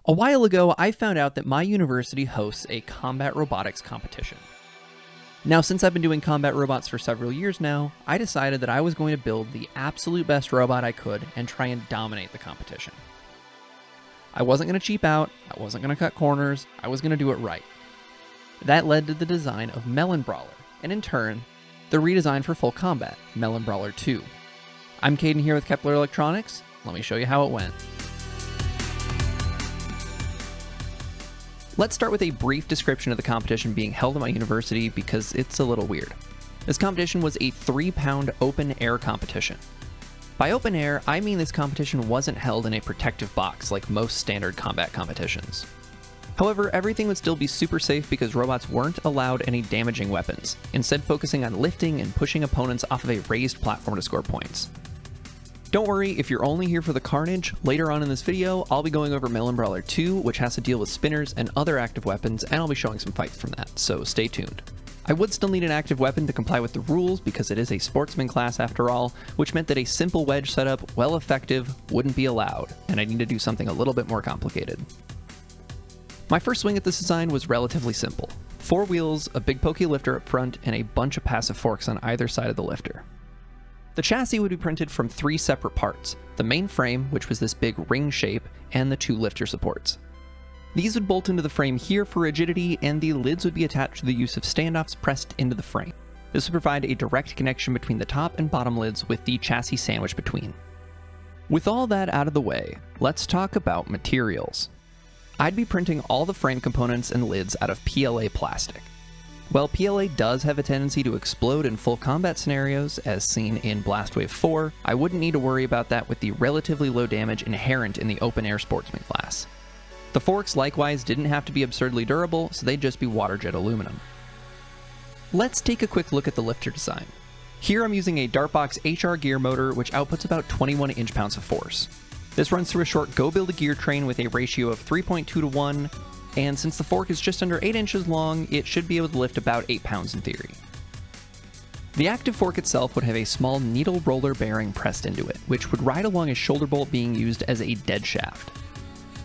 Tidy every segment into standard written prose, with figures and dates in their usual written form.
A while ago, I found out that my university hosts a combat robotics competition. Now, since I've been doing combat robots for several years now, I decided that I was going to build the absolute best robot I could and try and dominate the competition. I wasn't going to cheap out, I wasn't going to cut corners, I was going to do it right. That led to the design of Melon Brawler, and in turn, the redesign for full combat, Melon Brawler 2. I'm Caden here with Kepler Electronics. Let me show you how it went. Let's start with a brief description of the competition being held at my university because it's a little weird. This competition was a 3-pound open air competition. By open air, I mean this competition wasn't held in a protective box like most standard combat competitions. However, everything would still be super safe because robots weren't allowed any damaging weapons, instead focusing on lifting and pushing opponents off of a raised platform to score points. Don't worry, if you're only here for the carnage, later on in this video, I'll be going over Melon Brawler 2, which has to deal with spinners and other active weapons, and I'll be showing some fights from that, so stay tuned. I would still need an active weapon to comply with the rules because it is a Sportsman class after all, which meant that a simple wedge setup, well effective, wouldn't be allowed, and I need to do something a little bit more complicated. My first swing at this design was relatively simple. 4 wheels, a big pokey lifter up front, and a bunch of passive forks on either side of the lifter. The chassis would be printed from 3 separate parts, the main frame, which was this big ring shape, and the 2 lifter supports. These would bolt into the frame here for rigidity, and the lids would be attached to the use of standoffs pressed into the frame. This would provide a direct connection between the top and bottom lids with the chassis sandwich between. With all that out of the way, let's talk about materials. I'd be printing all the frame components and lids out of PLA plastic. While PLA does have a tendency to explode in full combat scenarios, as seen in Blast Wave 4, I wouldn't need to worry about that with the relatively low damage inherent in the open-air Sportsman class. The forks likewise didn't have to be absurdly durable, so they'd just be water-jet aluminum. Let's take a quick look at the lifter design. Here I'm using a Dartbox HR gear motor which outputs about 21 inch-pounds of force. This runs through a short go-build-a-gear train with a ratio of 3.2 to 1, and since the fork is just under 8 inches long, it should be able to lift about 8 pounds in theory. The active fork itself would have a small needle roller bearing pressed into it, which would ride along a shoulder bolt being used as a dead shaft.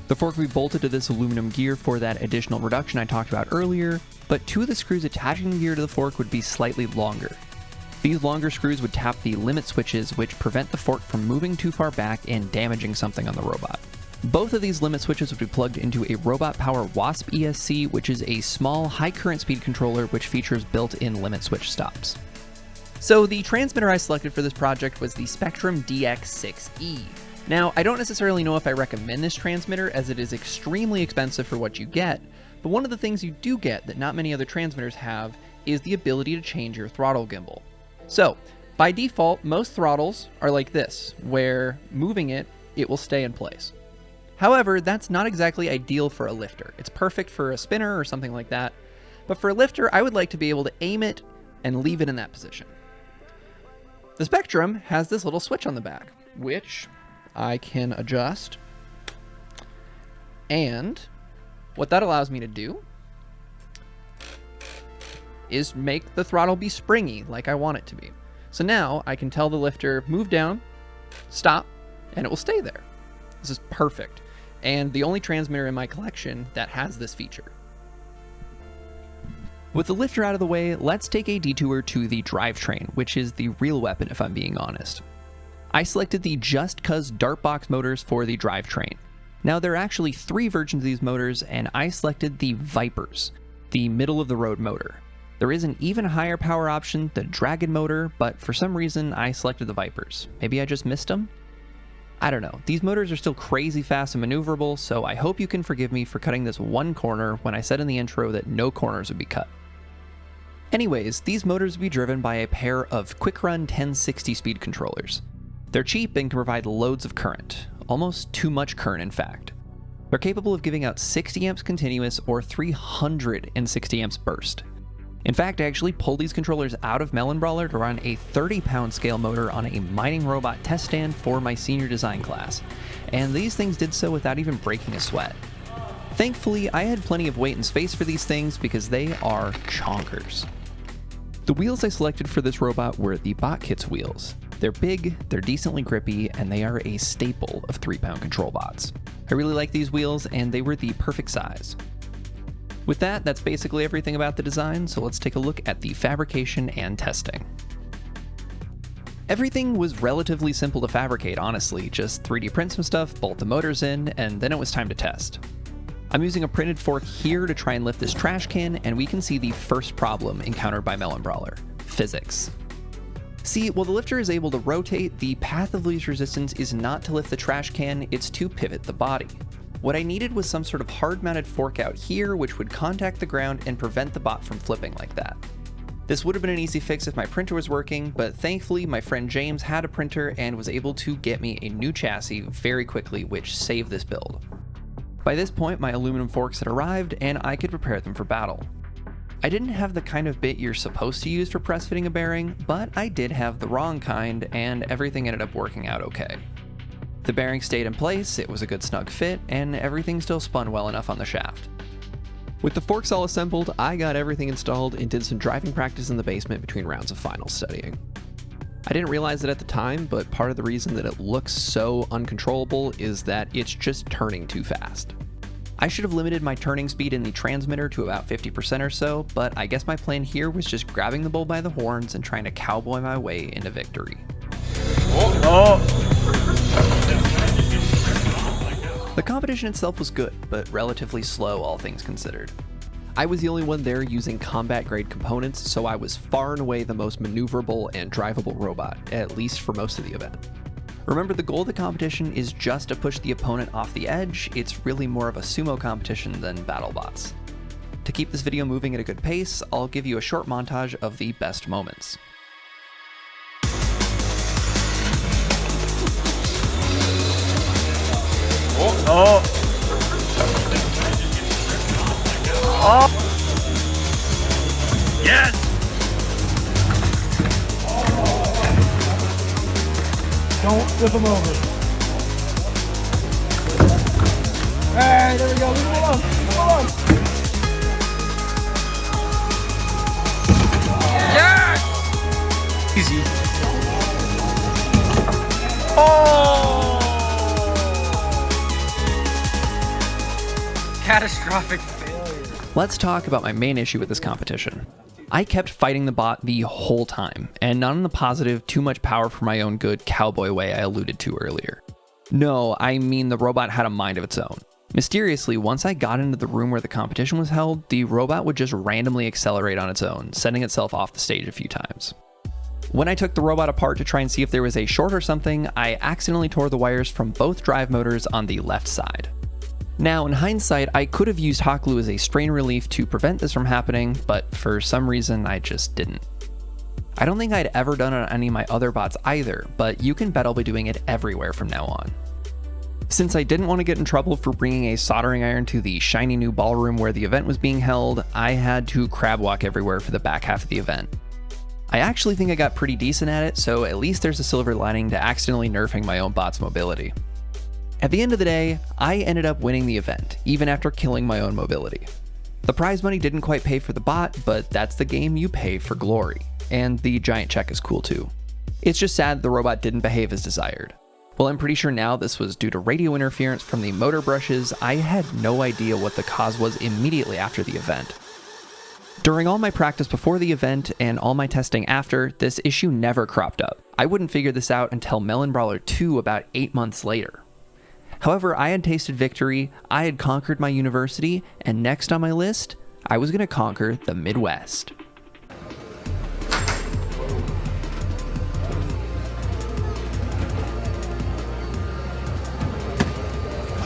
The fork would be bolted to this aluminum gear for that additional reduction I talked about earlier, but 2 of the screws attaching the gear to the fork would be slightly longer. These longer screws would tap the limit switches, which prevent the fork from moving too far back and damaging something on the robot. Both of these limit switches would be plugged into a Robot Power Wasp ESC, which is a small, high current speed controller which features built-in limit switch stops. So the transmitter I selected for this project was the Spectrum DX6E. Now, I don't necessarily know if I recommend this transmitter as it is extremely expensive for what you get, but one of the things you do get that not many other transmitters have is the ability to change your throttle gimbal. So, by default, most throttles are like this, where moving it will stay in place. However, that's not exactly ideal for a lifter. It's perfect for a spinner or something like that, but for a lifter, I would like to be able to aim it and leave it in that position. The Spectrum has this little switch on the back, which I can adjust, and what that allows me to do is make the throttle be springy like I want it to be. So now I can tell the lifter, move down, stop, and it will stay there. This is perfect, and the only transmitter in my collection that has this feature. With the lifter out of the way, let's take a detour to the drivetrain, which is the real weapon if I'm being honest. I selected the Just Cuz Dartbox motors for the drivetrain. Now there are actually 3 versions of these motors, and I selected the Vipers, the middle of the road motor. There is an even higher power option, the Dragon motor, but for some reason I selected the Vipers. Maybe I just missed them? I don't know. These motors are still crazy fast and maneuverable, so I hope you can forgive me for cutting this one corner when I said in the intro that no corners would be cut. Anyways, these motors would be driven by a pair of Quick Run 1060 speed controllers. They're cheap and can provide loads of current, almost too much current in fact. They're capable of giving out 60 amps continuous or 360 amps burst. In fact, I actually pulled these controllers out of Melon Brawler to run a 30-pound scale motor on a mining robot test stand for my senior design class, and these things did so without even breaking a sweat. Thankfully, I had plenty of weight and space for these things because they are chonkers. The wheels I selected for this robot were the BotKits wheels. They're big, they're decently grippy, and they are a staple of 3-pound control bots. I really like these wheels, and they were the perfect size. With that, that's basically everything about the design, so let's take a look at the fabrication and testing. Everything was relatively simple to fabricate, honestly, just 3D print some stuff, bolt the motors in, and then it was time to test. I'm using a printed fork here to try and lift this trash can, and we can see the first problem encountered by Melon Brawler: physics. See, while the lifter is able to rotate, the path of least resistance is not to lift the trash can, it's to pivot the body. What I needed was some sort of hard-mounted fork out here which would contact the ground and prevent the bot from flipping like that. This would have been an easy fix if my printer was working, but thankfully my friend James had a printer and was able to get me a new chassis very quickly, which saved this build. By this point, my aluminum forks had arrived and I could prepare them for battle. I didn't have the kind of bit you're supposed to use for press fitting a bearing, but I did have the wrong kind and everything ended up working out okay. The bearing stayed in place, it was a good snug fit, and everything still spun well enough on the shaft. With the forks all assembled, I got everything installed and did some driving practice in the basement between rounds of final studying. I didn't realize it at the time, but part of the reason that it looks so uncontrollable is that it's just turning too fast. I should have limited my turning speed in the transmitter to about 50% or so, but I guess my plan here was just grabbing the bull by the horns and trying to cowboy my way into victory. The competition itself was good, but relatively slow all things considered. I was the only one there using combat-grade components, so I was far and away the most maneuverable and drivable robot, at least for most of the event. Remember, the goal of the competition is just to push the opponent off the edge. It's really more of a sumo competition than Battlebots. To keep this video moving at a good pace, I'll give you a short montage of the best moments. Oh! Yes! Don't flip him over. Alright, there we go. Leave him alone. Leave him alone. Yes! Easy. Oh! Catastrophic failure. Let's talk about my main issue with this competition. I kept fighting the bot the whole time, and not in the positive, too much power for my own good cowboy way I alluded to earlier. No, I mean the robot had a mind of its own. Mysteriously, once I got into the room where the competition was held, the robot would just randomly accelerate on its own, sending itself off the stage a few times. When I took the robot apart to try and see if there was a short or something, I accidentally tore the wires from both drive motors on the left side. Now, in hindsight, I could have used hot glue as a strain relief to prevent this from happening, but for some reason I just didn't. I don't think I'd ever done it on any of my other bots either, but you can bet I'll be doing it everywhere from now on. Since I didn't want to get in trouble for bringing a soldering iron to the shiny new ballroom where the event was being held, I had to crab walk everywhere for the back half of the event. I actually think I got pretty decent at it, so at least there's a silver lining to accidentally nerfing my own bot's mobility. At the end of the day, I ended up winning the event, even after killing my own mobility. The prize money didn't quite pay for the bot, but that's the game you pay for glory. And the giant check is cool too. It's just sad the robot didn't behave as desired. Well, I'm pretty sure now this was due to radio interference from the motor brushes. I had no idea what the cause was immediately after the event. During all my practice before the event and all my testing after, this issue never cropped up. I wouldn't figure this out until Melon Brawler 2 about 8 months later. However, I had tasted victory, I had conquered my university, and next on my list, I was going to conquer the Midwest.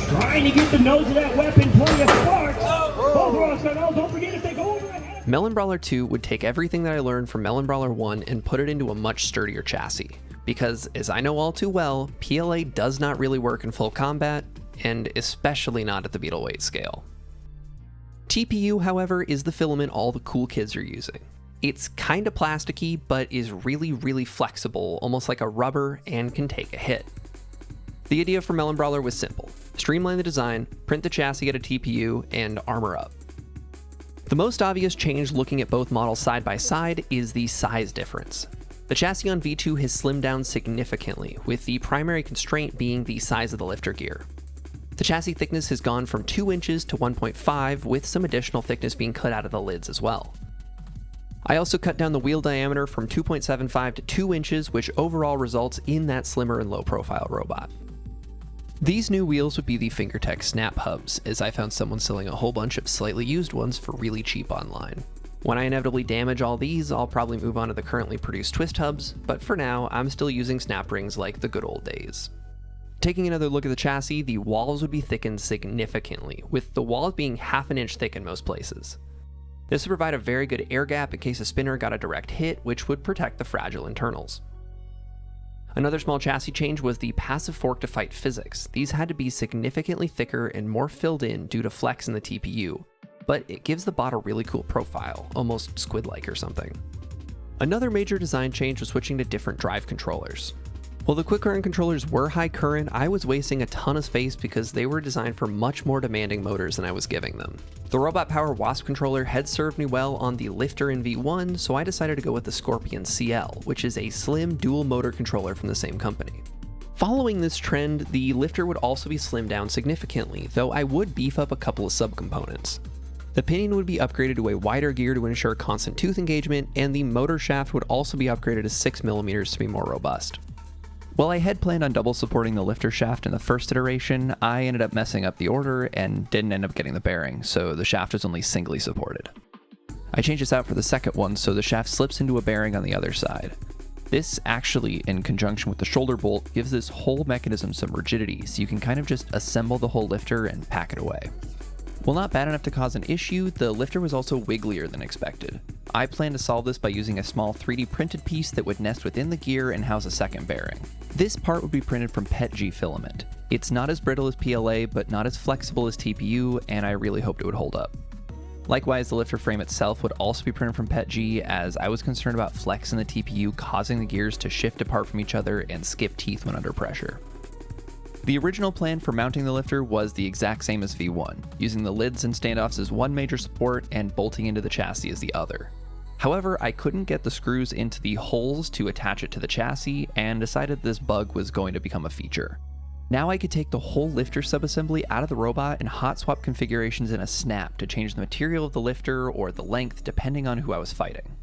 Trying to get the nose of that weapon, plenty of sparks. Both rocks are out. Don't forget if they go over ahead. Melon Brawler 2 would take everything that I learned from Melon Brawler 1 and put it into a much sturdier chassis. Because, as I know all too well, PLA does not really work in full combat, and especially not at the beetle weight scale. TPU, however, is the filament all the cool kids are using. It's kinda plasticky, but is really, really flexible, almost like a rubber, and can take a hit. The idea for Melon Brawler was simple. Streamline the design, print the chassis at a TPU, and armor up. The most obvious change looking at both models side by side is the size difference. The chassis on V2 has slimmed down significantly, with the primary constraint being the size of the lifter gear. The chassis thickness has gone from 2 inches to 1.5, with some additional thickness being cut out of the lids as well. I also cut down the wheel diameter from 2.75 to 2 inches, which overall results in that slimmer and low-profile robot. These new wheels would be the Fingertech Snap Hubs, as I found someone selling a whole bunch of slightly used ones for really cheap online. When I inevitably damage all these, I'll probably move on to the currently produced Twist Hubs, but for now, I'm still using snap rings like the good old days. Taking another look at the chassis, the walls would be thickened significantly, with the walls being half an inch thick in most places. This would provide a very good air gap in case a spinner got a direct hit, which would protect the fragile internals. Another small chassis change was the passive fork to fight physics. These had to be significantly thicker and more filled in due to flex in the TPU, but it gives the bot a really cool profile, almost squid-like or something. Another major design change was switching to different drive controllers. While the quick current controllers were high current, I was wasting a ton of space because they were designed for much more demanding motors than I was giving them. The Robot Power Wasp controller had served me well on the Lifter in V1, so I decided to go with the Scorpion CL, which is a slim dual motor controller from the same company. Following this trend, the Lifter would also be slimmed down significantly, though I would beef up a couple of subcomponents. The pinion would be upgraded to a wider gear to ensure constant tooth engagement, and the motor shaft would also be upgraded to 6mm to be more robust. While I had planned on double supporting the lifter shaft in the first iteration, I ended up messing up the order and didn't end up getting the bearing, so the shaft was only singly supported. I changed this out for the second one so the shaft slips into a bearing on the other side. This actually, in conjunction with the shoulder bolt, gives this whole mechanism some rigidity, so you can kind of just assemble the whole lifter and pack it away. While not bad enough to cause an issue, the lifter was also wigglier than expected. I plan to solve this by using a small 3D printed piece that would nest within the gear and house a second bearing. This part would be printed from PETG filament. It's not as brittle as PLA, but not as flexible as TPU, and I really hoped it would hold up. Likewise, the lifter frame itself would also be printed from PETG, as I was concerned about flex in the TPU causing the gears to shift apart from each other and skip teeth when under pressure. The original plan for mounting the lifter was the exact same as V1, using the lids and standoffs as one major support and bolting into the chassis as the other. However, I couldn't get the screws into the holes to attach it to the chassis and decided this bug was going to become a feature. Now I could take the whole lifter subassembly out of the robot and hot swap configurations in a snap to change the material of the lifter or the length depending on who I was fighting.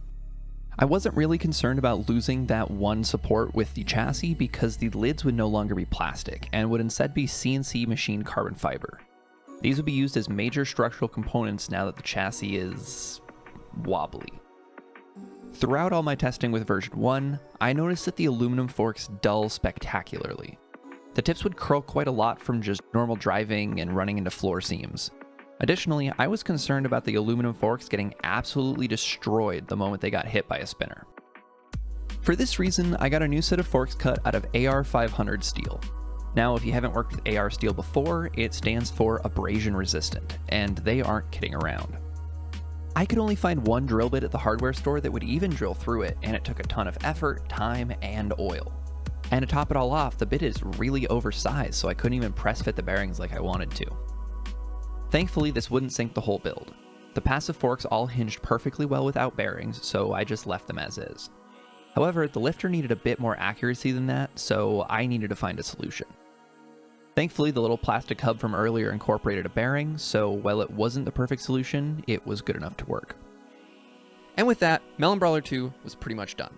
I wasn't really concerned about losing that one support with the chassis because the lids would no longer be plastic and would instead be CNC machined carbon fiber. These would be used as major structural components now that the chassis is wobbly. Throughout all my testing with version 1, I noticed that the aluminum forks dull spectacularly. The tips would curl quite a lot from just normal driving and running into floor seams. Additionally, I was concerned about the aluminum forks getting absolutely destroyed the moment they got hit by a spinner. For this reason, I got a new set of forks cut out of AR500 steel. Now, if you haven't worked with AR steel before, it stands for abrasion resistant, and they aren't kidding around. I could only find one drill bit at the hardware store that would even drill through it, and it took a ton of effort, time, and oil. And to top it all off, the bit is really oversized, so I couldn't even press fit the bearings like I wanted to. Thankfully, this wouldn't sink the whole build. The passive forks all hinged perfectly well without bearings, so I just left them as is. However, the lifter needed a bit more accuracy than that, so I needed to find a solution. Thankfully, the little plastic hub from earlier incorporated a bearing, so while it wasn't the perfect solution, it was good enough to work. And with that, Melon Brawler 2 was pretty much done.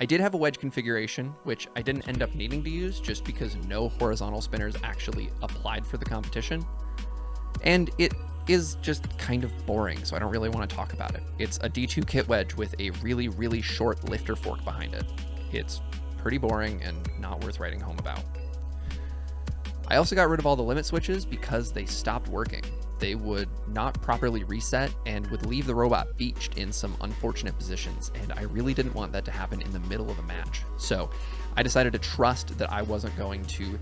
I did have a wedge configuration, which I didn't end up needing to use just because no horizontal spinners actually applied for the competition. And it is just kind of boring, so I don't really want to talk about it. It's a D2 kit wedge with a really, really short lifter fork behind it. It's pretty boring and not worth writing home about. I also got rid of all the limit switches because they stopped working. They would not properly reset and would leave the robot beached in some unfortunate positions, and I really didn't want that to happen in the middle of a match. So I decided to trust that I wasn't going to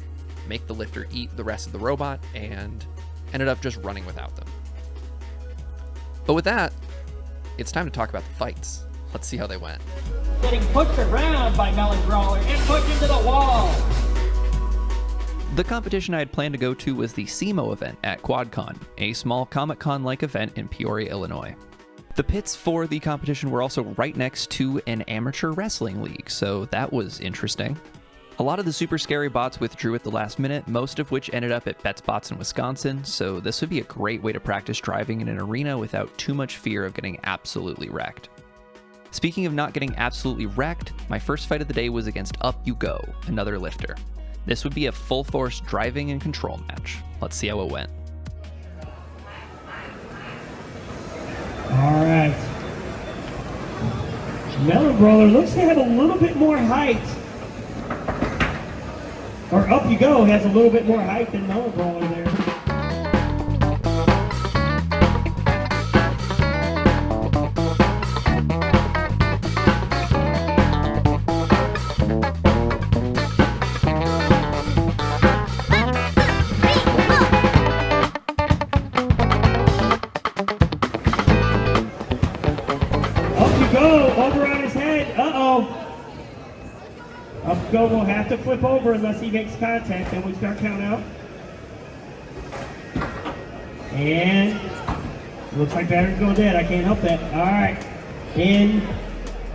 make the lifter eat the rest of the robot and ended up just running without them. But with that, it's time to talk about the fights. Let's see how they went. Getting pushed around by Melon Brawler and pushed into the wall. The competition I had planned to go to was the SEMO event at QuadCon, a small Comic-Con-like event in Peoria, Illinois. The pits for the competition were also right next to an amateur wrestling league, so that was interesting. A lot of the super scary bots withdrew at the last minute, most of which ended up at Bet's Bots in Wisconsin, so this would be a great way to practice driving in an arena without too much fear of getting absolutely wrecked. Speaking of not getting absolutely wrecked, my first fight of the day was against Up You Go, another lifter. This would be a full force driving and control match. Let's see how it went. All right. Melon Brawler looks to have a little bit more height. Or Up You Go has a little bit more height than Melon Brawler there. Up You Go, over on his head. Uh-oh. Up You Go will have to flip over unless he makes contact, then we start count out. And looks like battery's going dead. I can't help that. All right. In.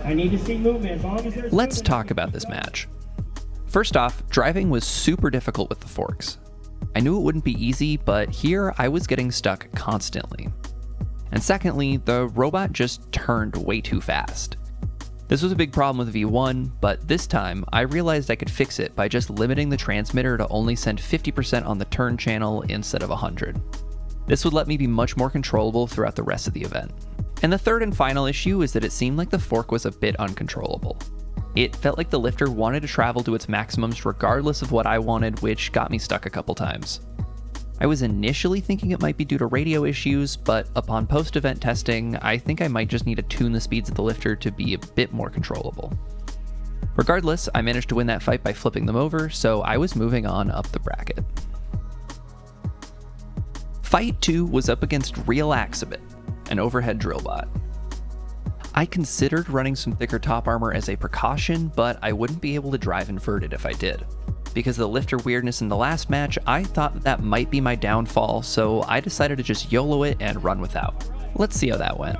I need to see movement as long as there's. Let's talk about this match. First off, driving was super difficult with the forks. I knew it wouldn't be easy, but here I was getting stuck constantly. And secondly, the robot just turned way too fast. This was a big problem with V1, but this time I realized I could fix it by just limiting the transmitter to only send 50% on the turn channel instead of 100. This would let me be much more controllable throughout the rest of the event. And the third and final issue is that it seemed like the fork was a bit uncontrollable. It felt like the lifter wanted to travel to its maximums regardless of what I wanted, which got me stuck a couple times. I was initially thinking it might be due to radio issues, but upon post-event testing, I think I might just need to tune the speeds of the lifter to be a bit more controllable. Regardless, I managed to win that fight by flipping them over, so I was moving on up the bracket. Fight 2 was up against Relaxabit, an overhead drill bot. I considered running some thicker top armor as a precaution, but I wouldn't be able to drive inverted if I did. Because of the lifter weirdness in the last match, I thought that might be my downfall, so I decided to just YOLO it and run without. Let's see how that went.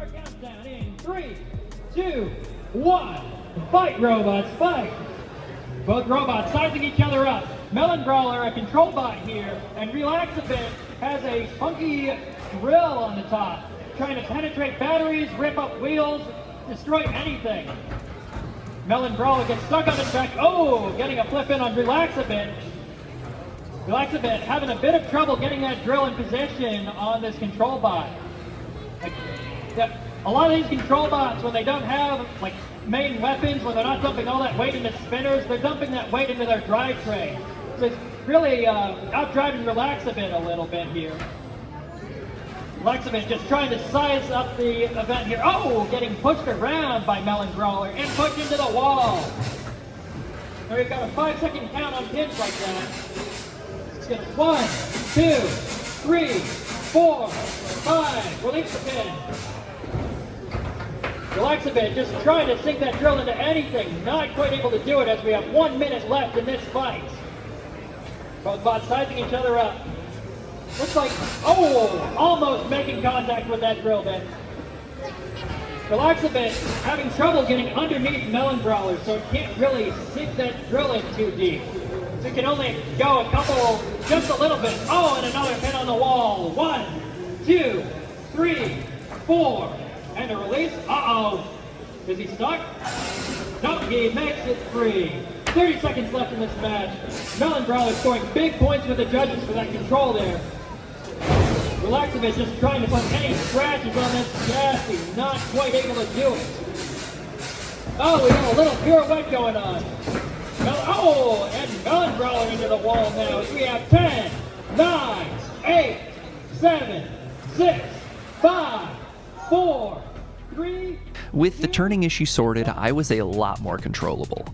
In 3, 2, 1. Fight, robots, fight! Both robots sizing each other up. Melon Brawler, a control bot here, and Relaxabit has a funky drill on the top, trying to penetrate batteries, rip up wheels, destroy anything. Melon Brawler gets stuck on his back. Oh, getting a flip in on Relaxabit. Relaxabit having a bit of trouble getting that drill in position on this control bot. A lot of these control bots, when they don't have main weapons, when they're not dumping all that weight into spinners, they're dumping that weight into their drivetrain. So it's really outdriving Relaxabit a little bit here. Relaxabit just trying to size up the event here. Oh, getting pushed around by Melon Brawler and pushed into the wall. So we've got a 5-second count on pins like that. It's gonna 1, 2, 3, 4, 5. Release the pin. Relaxabit just trying to sink that drill into anything. Not quite able to do it as we have 1 minute left in this fight. Both bots sizing each other up. Looks like, oh, almost making contact with that drill bit. Relaxabit having trouble getting underneath Melon Brawler, so it can't really sink that drill in too deep. So it can only go a couple, just a little bit. Oh, and another hit on the wall. 1, 2, 3, 4. And a release. Uh-oh. Is he stuck? No, he makes it free. 30 seconds left in this match. Melon Brawler scoring big points with the judges for that control there. Relaxabit just trying to put any scratches on this chassis, not quite able to do it. Oh, we got a little pirouette going on. And Melon Brawler into the wall now. We have 10, 9, 8, 7, 6, 5, 4, 3. With the turning issue sorted, I was a lot more controllable.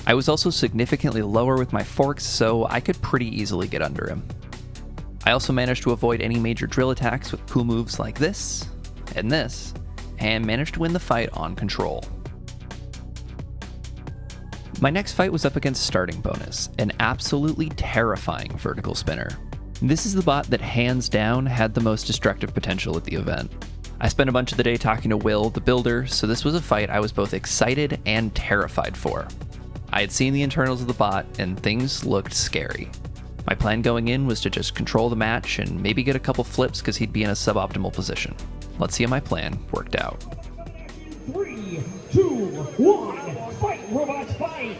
I was also significantly lower with my forks, so I could pretty easily get under him. I also managed to avoid any major drill attacks with cool moves like this, and managed to win the fight on control. My next fight was up against Starting Bonus, an absolutely terrifying vertical spinner. This is the bot that hands down had the most destructive potential at the event. I spent a bunch of the day talking to Will, the builder, so this was a fight I was both excited and terrified for. I had seen the internals of the bot, and things looked scary. My plan going in was to just control the match and maybe get a couple flips because he'd be in a suboptimal position. Let's see how my plan worked out. 3, 2, 1, fight, robots, fight!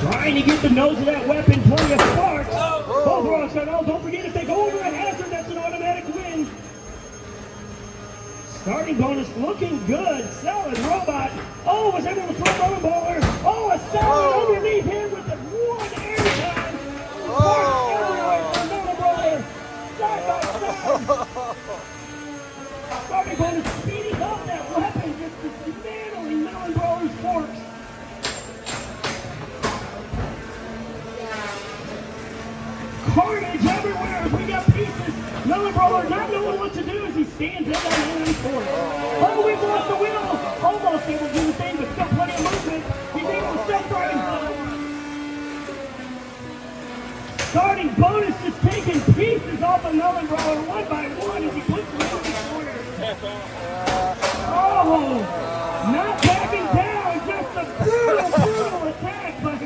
Trying to get the nose of that weapon, plenty of sparks. Both robots got out. Don't forget, if they go over a hazard, that's an automatic win. Starting bonus looking good. Solid robot. Oh, was able to throw Melon Brawler. Oh, a solid underneath him with the one air time. Melon Brawler. Side by side. Starting bonus speeding up that weapon, just dismantling Melon Brawler's forks. Carnage everywhere as we got pieces. Melon Brawler not knowing what to do as he stands in on the fork. Oh, we've lost the wheel. Almost able to do the thing, but still plenty of movement. He's able to separate. Starting bonus just taking pieces off of Melon Brawler one by one as he puts them in the corner. Oh, not backing down, just a brutal attack by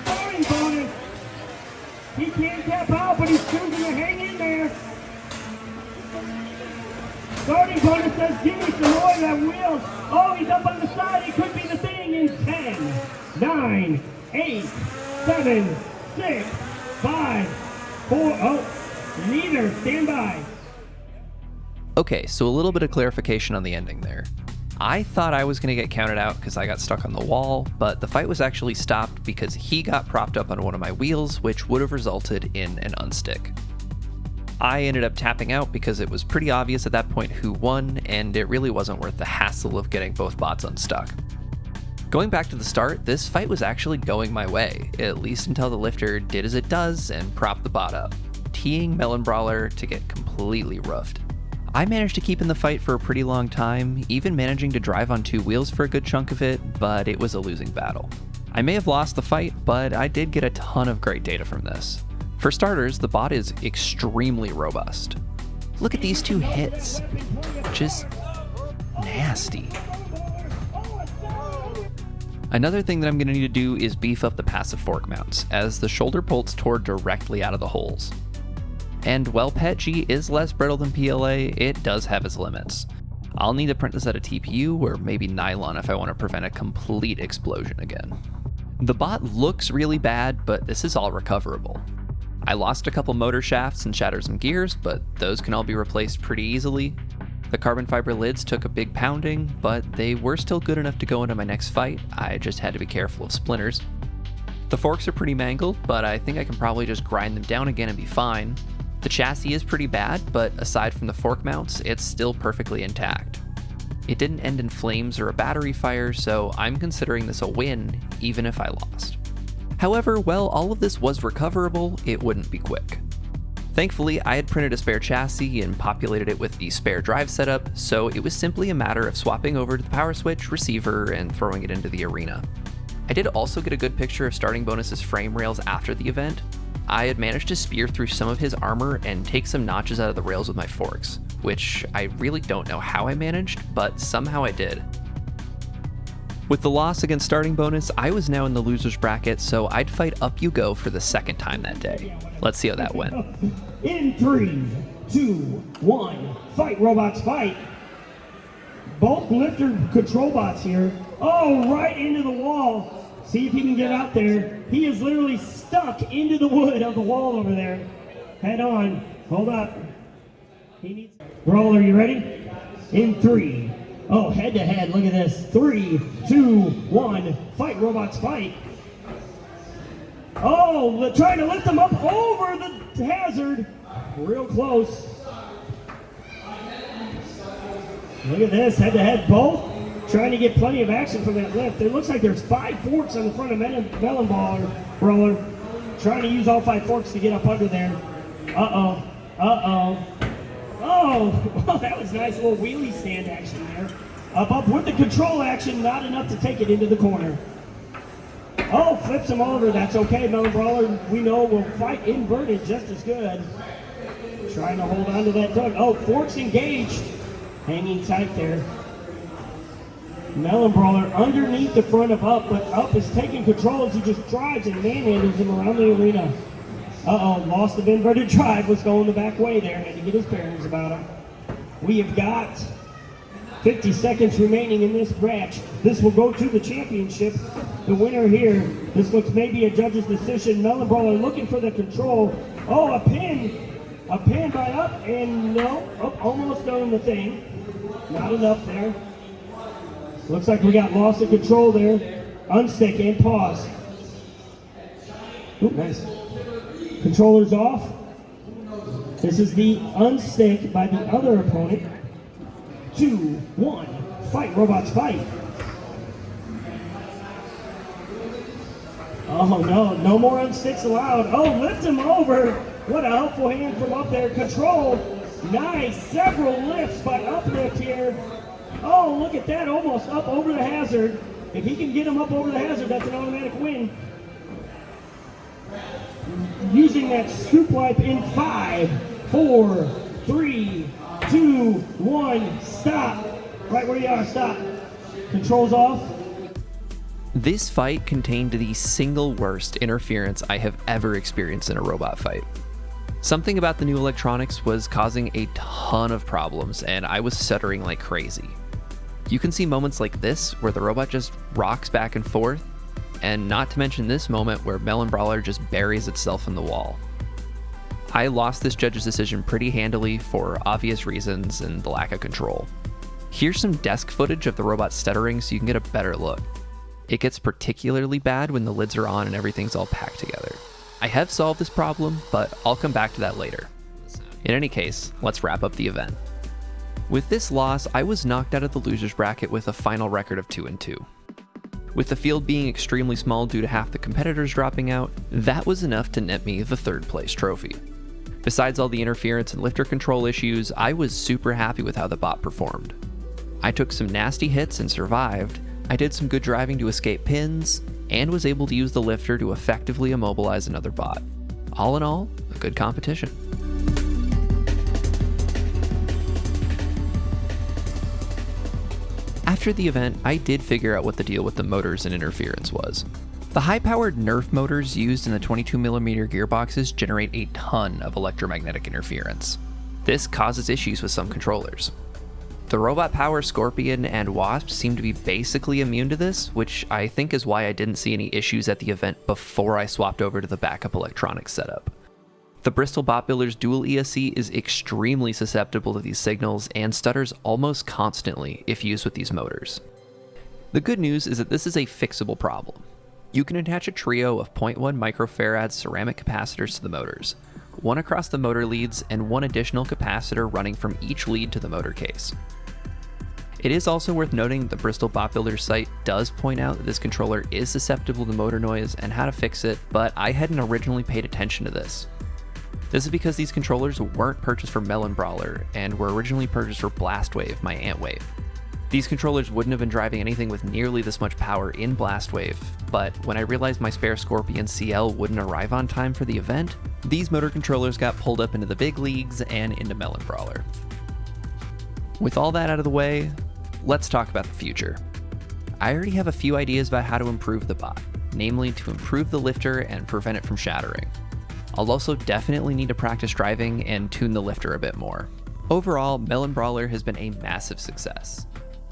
starting bonus. He can't tap out, but he's choosing to hang in there. Starting bonus says, give me some more of that wheel. Oh, he's up on the side. He could be the thing in 10, 9, 8, 7, 6, 5, 4. Oh, neither. Stand by. Okay, so a little bit of clarification on the ending there. I thought I was going to get counted out because I got stuck on the wall, but the fight was actually stopped because he got propped up on one of my wheels, which would have resulted in an unstick. I ended up tapping out because it was pretty obvious at that point who won, and it really wasn't worth the hassle of getting both bots unstuck. Going back to the start, this fight was actually going my way, at least until the lifter did as it does and propped the bot up, teeing Melon Brawler to get completely roughed. I managed to keep in the fight for a pretty long time, even managing to drive on two wheels for a good chunk of it, but it was a losing battle. I may have lost the fight, but I did get a ton of great data from this. For starters, the bot is extremely robust. Look at these two hits. Just nasty. Another thing that I'm going to need to do is beef up the passive fork mounts, as the shoulder bolts tore directly out of the holes. And while PETG is less brittle than PLA, it does have its limits. I'll need to print this out of TPU or maybe nylon if I want to prevent a complete explosion again. The bot looks really bad, but this is all recoverable. I lost a couple motor shafts and shattered some gears, but those can all be replaced pretty easily. The carbon fiber lids took a big pounding, but they were still good enough to go into my next fight. I just had to be careful of splinters. The forks are pretty mangled, but I think I can probably just grind them down again and be fine. The chassis is pretty bad, but aside from the fork mounts, it's still perfectly intact. It didn't end in flames or a battery fire, so I'm considering this a win, even if I lost. However, while all of this was recoverable, it wouldn't be quick. Thankfully, I had printed a spare chassis and populated it with the spare drive setup, so it was simply a matter of swapping over to the power switch, receiver, and throwing it into the arena. I did also get a good picture of Starting Bonus's frame rails after the event. I had managed to spear through some of his armor and take some notches out of the rails with my forks, which I really don't know how I managed, but somehow I did. With the loss against Starting Bonus, I was now in the loser's bracket, so I'd fight Up You Go for the second time that day. Let's see how that went. In 3, 2, 1, fight robots, fight! Both lifter control bots here. Oh, right into the wall. See if he can get out there. He is literally stuck into the wood of the wall over there. Head on. Hold up. He needs. Brawler, you ready? In 3. Oh, head to head. Look at this. 3, 2, 1. Fight, robots, fight. Oh, trying to lift them up over the hazard. Real close. Look at this. Head to head. Both trying to get plenty of action from that lift. It looks like there's 5 forks on the front of Melon Brawler. Trying to use all 5 forks to get up under there. Uh-oh. Uh-oh. Oh, that was nice little wheelie stand action there. Up with the control action, not enough to take it into the corner. Oh, flips him over. That's okay. Melon Brawler, we know, will fight inverted just as good. Trying to hold on to that tug. Oh, forks engaged. Hanging tight there. Melon Brawler underneath the front of Up, but Up is taking control as he just drives and manhandles him around the arena. Uh-oh, lost the inverted drive, was going the back way there, had to get his bearings about him. We have got 50 seconds remaining in this match. This will go to the championship. The winner here, this looks maybe a judge's decision. Melon Brawler looking for the control. Oh, a pin by Up, and no, oh, almost doing the thing. Not enough there. Looks like we got loss of control there. Unstick and pause. Ooh, nice. Controller's off. This is the unstick by the other opponent. 2, 1, fight, robots, fight. Oh no, no more unsticks allowed. Oh, lift him over. What a helpful hand from Up there. Control. Nice, several lifts by Uplift here. Oh, look at that, almost up over the hazard. If he can get him up over the hazard, that's an automatic win. Using that scoop wipe in 5, 4, 3, 2, 1, stop. Right where you are, stop. Controls off. This fight contained the single worst interference I have ever experienced in a robot fight. Something about the new electronics was causing a ton of problems, and I was stuttering like crazy. You can see moments like this where the robot just rocks back and forth, and not to mention this moment where Melon Brawler just buries itself in the wall. I lost this judge's decision pretty handily for obvious reasons and the lack of control. Here's some desk footage of the robot stuttering so you can get a better look. It gets particularly bad when the lids are on and everything's all packed together. I have solved this problem, but I'll come back to that later. In any case, let's wrap up the event. With this loss, I was knocked out of the losers bracket with a final record of 2-2. With the field being extremely small due to half the competitors dropping out, that was enough to net me the 3rd place trophy. Besides all the interference and lifter control issues, I was super happy with how the bot performed. I took some nasty hits and survived, I did some good driving to escape pins, and was able to use the lifter to effectively immobilize another bot. All in all, a good competition. After the event, I did figure out what the deal with the motors and interference was. The high-powered Nerf motors used in the 22mm gearboxes generate a ton of electromagnetic interference. This causes issues with some controllers. The Robot Power Scorpion and Wasp seem to be basically immune to this, which I think is why I didn't see any issues at the event before I swapped over to the backup electronics setup. The Bristol Bot Builder's dual ESC is extremely susceptible to these signals and stutters almost constantly if used with these motors. The good news is that this is a fixable problem. You can attach a trio of 0.1 microfarad ceramic capacitors to the motors, one across the motor leads and one additional capacitor running from each lead to the motor case. It is also worth noting the Bristol Bot Builder's site does point out that this controller is susceptible to motor noise and how to fix it, but I hadn't originally paid attention to this. This is because these controllers weren't purchased for Melon Brawler and were originally purchased for Blastwave, my Antwave. These controllers wouldn't have been driving anything with nearly this much power in Blastwave, but when I realized my spare Scorpion CL wouldn't arrive on time for the event, these motor controllers got pulled up into the big leagues and into Melon Brawler. With all that out of the way, let's talk about the future. I already have a few ideas about how to improve the bot, namely to improve the lifter and prevent it from shattering. I'll also definitely need to practice driving and tune the lifter a bit more. Overall, Melon Brawler has been a massive success.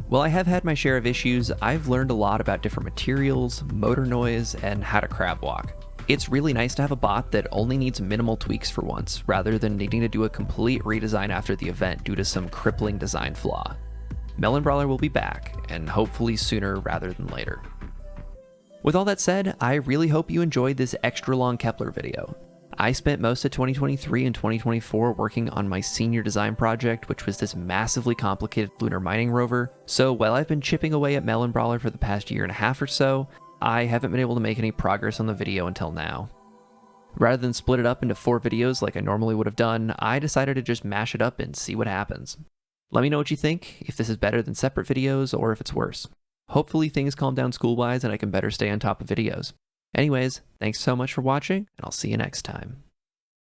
While I have had my share of issues, I've learned a lot about different materials, motor noise, and how to crab walk. It's really nice to have a bot that only needs minimal tweaks for once, rather than needing to do a complete redesign after the event due to some crippling design flaw. Melon Brawler will be back, and hopefully sooner rather than later. With all that said, I really hope you enjoyed this extra long Kepler video. I spent most of 2023 and 2024 working on my senior design project, which was this massively complicated lunar mining rover, so while I've been chipping away at Melon Brawler for the past year and a half or so, I haven't been able to make any progress on the video until now. Rather than split it up into 4 videos like I normally would have done, I decided to just mash it up and see what happens. Let me know what you think, if this is better than separate videos or if it's worse. Hopefully things calm down school-wise and I can better stay on top of videos. Anyways, thanks so much for watching, and I'll see you next time.